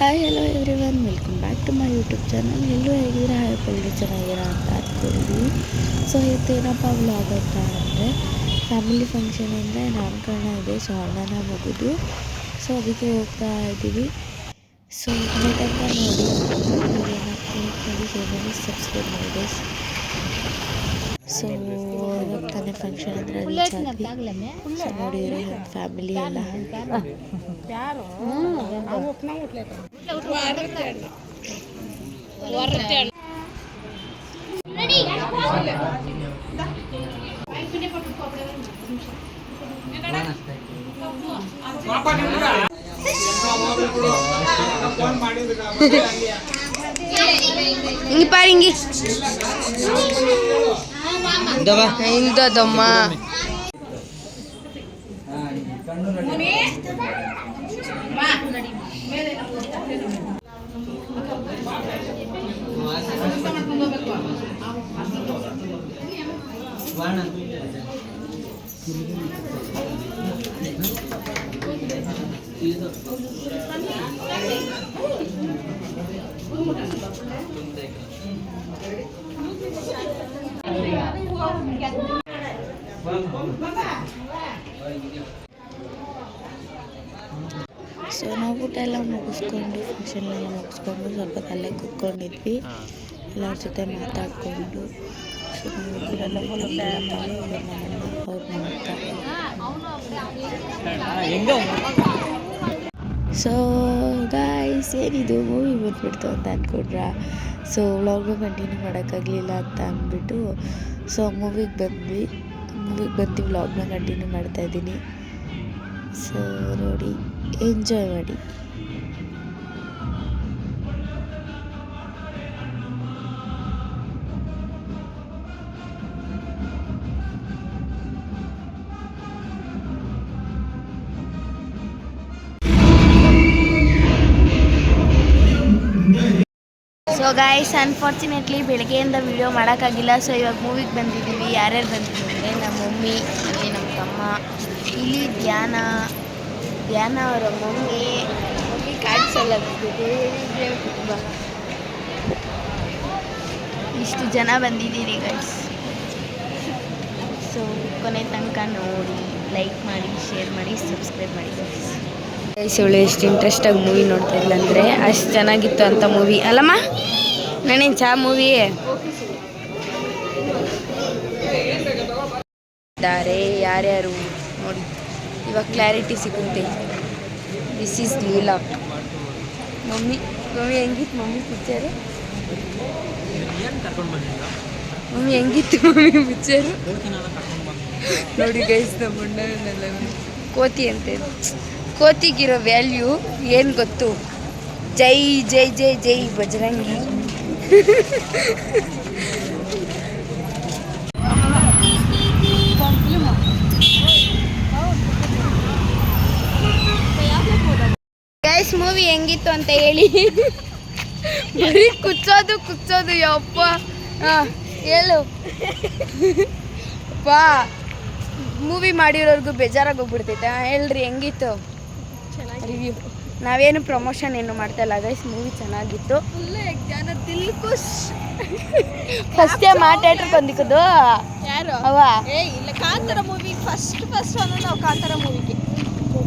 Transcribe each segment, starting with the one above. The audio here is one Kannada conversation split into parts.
Hi hello everyone, welcome back to my YouTube channel. ಎಲ್ಲರೂ ಹೇಗಿದ್ದೀರಾ? ಎಲ್ಲರೂ ಚೆನ್ನಾಗಿದ್ದೀರಾ ಅಂತ ಅಂದ್ಕೊಂಡಿದ್ವಿ. ಸೊ ಇವತ್ತೇನಪ್ಪ ವ್ಲಾಗ್ ಅಂತ ಅಂದರೆ ಫ್ಯಾಮಿಲಿ ಫಂಕ್ಷನ್ ಅಂದರೆ ನಾಮಕರಣ ಇದೆ. ಸೊ ಅಣ್ಣನ ಮುಗಿದು ಸೊ ಅದಕ್ಕೆ ಹೋಗ್ತಾ ಇದ್ದೀವಿ. ಸೊ ಇನ್ನೇ ತನಕ ನೋಡಿ, ವಿಡಿಯೋನ ಲೈಕ್ ಮಾಡಿ, ಶೇರ್ ಮಾಡಿ, ಸಬ್ಸ್ಕ್ರೈಬ್ ಮಾಡಿ. ಸೊ ಇವಾಗ ತಾನೇ ಫಂಕ್ಷನ್ ಅಂದರೆ ರೀಚ್ ಆದ್ವಿ. ಸೊ ನೋಡಿದರೆ ನಮ್ಮ ಫ್ಯಾಮಿಲಿ ಎಲ್ಲ ಹಿಂಗೆ ಪಾರಿ ಹಿಂಗೆ ಹಿಂಗದಮ್ಮ ಸೊ ನಾವು ಊಟ ಎಲ್ಲ ಮುಗಿಸ್ಕೊಂಡು ಫಂಕ್ಷನ್ ಎಲ್ಲ ಮುಗಿಸ್ಕೊಂಡು ಸ್ವಲ್ಪ ತಲೆ ಕೂತ್ಕೊಂಡಿದ್ವಿ. ಎಲ್ಲರ ಜೊತೆ ಮಾತಾಡಿಕೊಂಡು ಸೊ ಸೊ ಗೈಸ್, ಏನಿದು ಮೂವಿ ಬಂದ್ಬಿಡ್ತು ಅಂತ ಅಂದ್ಕೊಂಡ್ರ. ಸೊ ವ್ಲಾಗ್ನ ಕಂಟಿನ್ಯೂ ಮಾಡೋಕ್ಕಾಗಲಿಲ್ಲ ಅಂತ ಅಂದ್ಬಿಟ್ಟು ಸೊ ಮೂವಿಗೆ ಬಂದು ವ್ಲಾಗ್ನ ಕಂಟಿನ್ಯೂ ಮಾಡ್ತಾಯಿದ್ದೀನಿ. ಸೊ ನೋಡಿ, ಎಂಜಾಯ್ ಮಾಡಿ. ಸೊ ಗೈಸ್, ಅನ್ಫಾರ್ಚುನೇಟ್ಲಿ ಬೆಳಗ್ಗೆಯಿಂದ ವಿಡಿಯೋ ಮಾಡೋಕ್ಕಾಗಿಲ್ಲ. ಸೊ ಇವಾಗ ಮೂವಿಗೆ ಬಂದಿದ್ದೀವಿ. ಯಾರ್ಯಾರು ಬಂದಿದ್ದೀವಿ ಅಂದರೆ ನಮ್ಮ ಮಮ್ಮಿ, ಅಲ್ಲಿ ನಮ್ಮ ತಮ್ಮ, ಇಲ್ಲಿ ಧ್ಯಾನ ಅವರ ಮಮ್ಮಿ ಕಾಣಿಸಲ್ಲ, ಇಷ್ಟು ಜನ ಬಂದಿದ್ದೀರಿ ಗೈಸ್. ಸೊ ಕೊನೆ ತನಕ ನೋಡಿ, ಲೈಕ್ ಮಾಡಿ, ಶೇರ್ ಮಾಡಿ, ಸಬ್ಸ್ಕ್ರೈಬ್ ಮಾಡಿ ಗೈಸ್. ಇವಳು ಎಷ್ಟು ಇಂಟ್ರೆಸ್ಟಾಗಿ ಮೂವಿ ನೋಡ್ತಾ ಇಲ್ಲ ಅಂದರೆ ಅಷ್ಟು ಚೆನ್ನಾಗಿತ್ತು ಅಂತ ಮೂವಿ ಅಲ್ಲಮ್ಮ. ನಾನೇನು ಚಾ ಮೂವಿ ಇದ್ದಾರೆ ಯಾರ್ಯಾರು ನೋಡಿ, ಇವಾಗ ಕ್ಲಾರಿಟಿ ಸಿಗುತ್ತೆ. This is Leela. ಮಮ್ಮಿ ಹೆಂಗಿತ್ತು ಮಮ್ಮಿ ಪಿಕ್ಚರು? ಮಮ್ಮಿ ಹೆಂಗಿತ್ತು ಮಮ್ಮಿ ಪಿಕ್ಚರು ನೋಡಿ ಗೈಸ್. ನಮ್ಮ ಅಣ್ಣನೆಲ್ಲ ಕೋತಿ ಅಂತೆ. ಕೋತಿಗಿರೋ ವ್ಯಾಲ್ಯೂ ಏನು ಗೊತ್ತು? ಜೈ ಜೈ ಜೈ ಜೈ ಬಜರಂಗಿ. ಗೈಸ್, ಮೂವಿ ಹೆಂಗಿತ್ತು ಅಂತ ಹೇಳಿ. ಬರೀ ಕುಚ್ಚೋದು ಯಪ್ಪ. ಹೇಳು ಅಪ್ಪ, ಮೂವಿ ಮಾಡಿರೋರ್ಗು ಬೇಜಾರಾಗಿ ಹೋಗ್ಬಿಡ್ತೈತೆ. ಹೇಳ್ರಿ ಹೆಂಗಿತ್ತು ರಿವ್ಯೂ? ನಾವೇನು ಪ್ರಮೋಷನ್ ಏನು ಮಾಡ್ತಾ ಇಲ್ಲ ಗೈಸ್. ಮೂವಿ ಚೆನ್ನಾಗಿತ್ತು. ಫಸ್ಟ್ ಟೈಮ್ ಥಿಯೇಟ್ರಿಗೆ ಬಂದಿದ್ದು ಯಾರು ಅವ ಇಲ್ಲ ಕಾಂತಾರ ಮೂವಿ ಫಸ್ಟ್ ನಾವು ಕಾಂತಾರ ಮೂವಿಗೆ.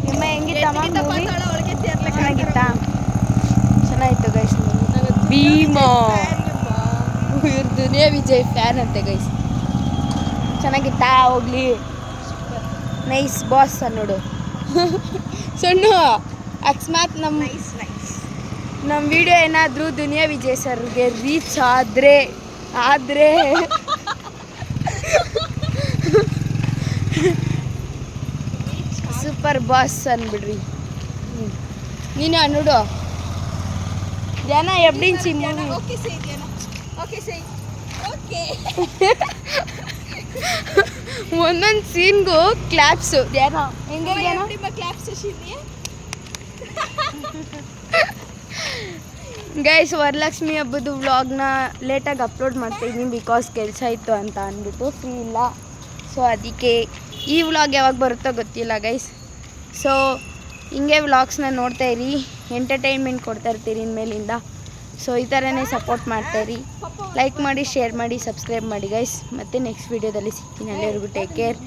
ನಿಮ್ಮ ಹೆಂಗಿತ್ತಮ್ಮ ಮೂವಿ? ಚೆನ್ನಾಗಿತ್ತಾ? ಚೆನ್ನಾಗಿತ್ತು ಗೈಸ್. ಭೀಮಾ ಇವ್ರ ದುನಿಯಾ ವಿಜಯ್ ಫ್ಯಾನ್ ಅಂತೆ ಗೈಸ್. ಚೆನ್ನಾಗಿತ್ತಾ? ಹೋಗ್ಲಿ, ನೈಸ್ ಬಾಸ್ ನೋಡು. ಸಣ್ಣ ಅಕಸ್ಮಾತ್ ನಮ್ಮ ವಿಡಿಯೋ ಏನಾದರೂ ದುನಿಯಾ ವಿಜಯ್ ಸರ್ಗೆ ರೀಚ್ ಆದರೆ ಸೂಪರ್ ಬಾಸ್ ಅಂದ್ಬಿಡ್ರಿ. ನೀನು ನೋಡು ಧ್ಯಾನ ಎಬ್ಡಿಂಚಿ ಮೂವಿ. ಒಂದೊಂದು ಸೀನ್ಗೂ ಕ್ಲಾಪ್ಸು. ಧ್ಯಾನ ಹೆಂಗೆ ಗೈಸ್, ವರಲಕ್ಷ್ಮಿ ಹಬ್ಬದ ವ್ಲಾಗ್ನ ಲೇಟಾಗಿ ಅಪ್ಲೋಡ್ ಮಾಡ್ತಾಯಿದ್ದೀನಿ ಬಿಕಾಸ್ ಕೆಲಸ ಇತ್ತು ಅಂತ ಅಂದ್ಬಿಟ್ಟು ಫ್ರೀ ಇಲ್ಲ. ಸೊ ಅದಕ್ಕೆ ಈ ವ್ಲಾಗ್ ಯಾವಾಗ ಬರುತ್ತೋ ಗೊತ್ತಿಲ್ಲ ಗೈಸ್. ಸೊ ಹಿಂಗೆ ವ್ಲಾಗ್ಸ್ನ ನೋಡ್ತಾ ಇರಿ. ಎಂಟರ್ಟೈನ್ಮೆಂಟ್ ಕೊಡ್ತಾ ಇರ್ತೀರಿ ಇನ್ಮೇಲಿಂದ. ಸೊ ಈ ಥರನೇ ಸಪೋರ್ಟ್ ಮಾಡ್ತಾಯಿರಿ. ಲೈಕ್ ಮಾಡಿ, ಶೇರ್ ಮಾಡಿ, ಸಬ್ಸ್ಕ್ರೈಬ್ ಮಾಡಿ ಗೈಸ್. ಮತ್ತು ನೆಕ್ಸ್ಟ್ ವೀಡಿಯೋದಲ್ಲಿ ಸಿಗ್ತೀನಿ. ಅಲ್ಲಿವರೆಗೂ ಟೇಕ್ ಕೇರ್.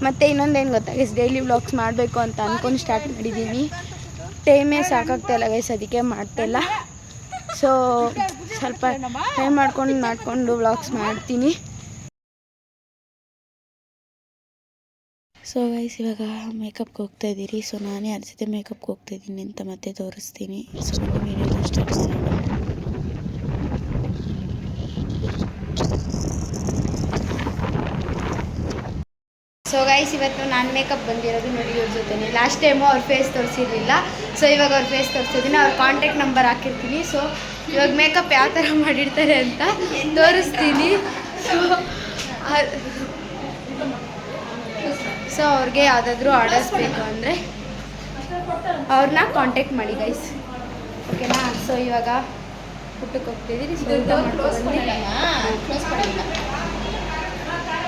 ಮತ್ತು ಇನ್ನೊಂದೇನು ಗೊತ್ತಾ ಗೈಸ್, ಡೈಲಿ ವ್ಲಾಗ್ಸ್ ಮಾಡಬೇಕು ಅಂತ ಅಂದ್ಕೊಂಡು ಸ್ಟಾರ್ಟ್ ಮಾಡಿದ್ದೀವಿ. ಟೈಮೇ ಸಾಕಾಗ್ತಾಯಿಲ್ಲ ಗೈಸ್, ಅದಕ್ಕೆ ಮಾಡ್ತಾಯಿಲ್ಲ. ಸೊ ಸ್ವಲ್ಪ ಟೈಮ್ ಮಾಡಿಕೊಂಡು ವ್ಲಾಗ್ಸ್ ಮಾಡ್ತೀನಿ. ಸೊ ಗೈಸ್ ಇವಾಗ ಮೇಕಪ್ಗೆ ಹೋಗ್ತಾ ಇದ್ದೀರಿ. ಸೊ ನಾನೇ ಯಾರ ಜೊತೆ ಮೇಕಪ್ಗೆ ಹೋಗ್ತಾ ಇದ್ದೀನಿ ಅಂತ ಮತ್ತೆ ತೋರಿಸ್ತೀನಿ. ಸೊ ವಿಡಿಯೋನ ಸ್ಟಾರ್ಟ್ ಮಾಡೋಣ. ಸೊ ಗೈಸ್ ಇವತ್ತು ನಾನು ಮೇಕಪ್ ಬಂದಿರೋದು ನೋಡಿ ಇವ್ರ ಜೊತೆನೆ. ಲಾಸ್ಟ್ ಟೈಮು ಅವ್ರ ಫೇಸ್ ತೋರಿಸಿರಲಿಲ್ಲ. ಸೊ ಇವಾಗ ಅವ್ರ ಫೇಸ್ ತೋರಿಸಿದ್ದೀನಿ. ಅವ್ರ ಕಾಂಟ್ಯಾಕ್ಟ್ ನಂಬರ್ ಹಾಕಿರ್ತೀನಿ. ಸೊ ಇವಾಗ ಮೇಕಪ್ ಯಾವ ಥರ ಮಾಡಿರ್ತಾರೆ ಅಂತ ತೋರಿಸ್ತೀನಿ. ಸೊ ಅವ್ರಿಗೆ ಯಾವುದಾದ್ರೂ ಆರ್ಡರ್ಸ್ ಬೇಕು ಅಂದರೆ ಅವ್ರನ್ನ ಕಾಂಟ್ಯಾಕ್ಟ್ ಮಾಡಿ ಗೈಸ್, ಓಕೆನಾ. ಸೊ ಇವಾಗ ಊಟಕ್ಕೆ ಹೋಗ್ತಿದ್ದೀರಿ.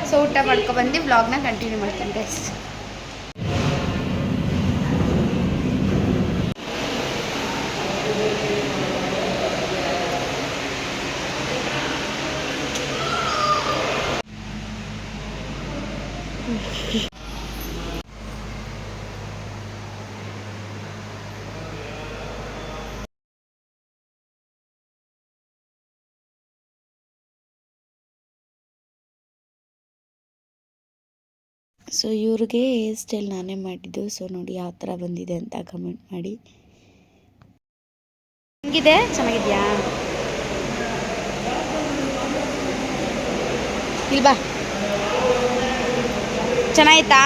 ಸೊ ಊಟ ಮಾಡ್ಕೊಬಂದು ವ್ಲಾಗ್ನ ಕಂಟಿನ್ಯೂ ಮಾಡ್ತೀನಿ ಗೈಸ್. ಸೊ ಇವ್ರಿಗೆ ಹೇರ್ ಸ್ಟೈಲ್ ನಾನೇ ಮಾಡಿದ್ದು. ಸೊ ನೋಡಿ ಯಾವ ಥರ ಬಂದಿದೆ ಅಂತ ಕಮೆಂಟ್ ಮಾಡಿ. ಹೆಂಗಿದೆ? ಚೆನ್ನಾಗಿದ್ಯಾ? ಇಲ್ವಾ? ಚೆನ್ನಾಗಿತ್ತಾ?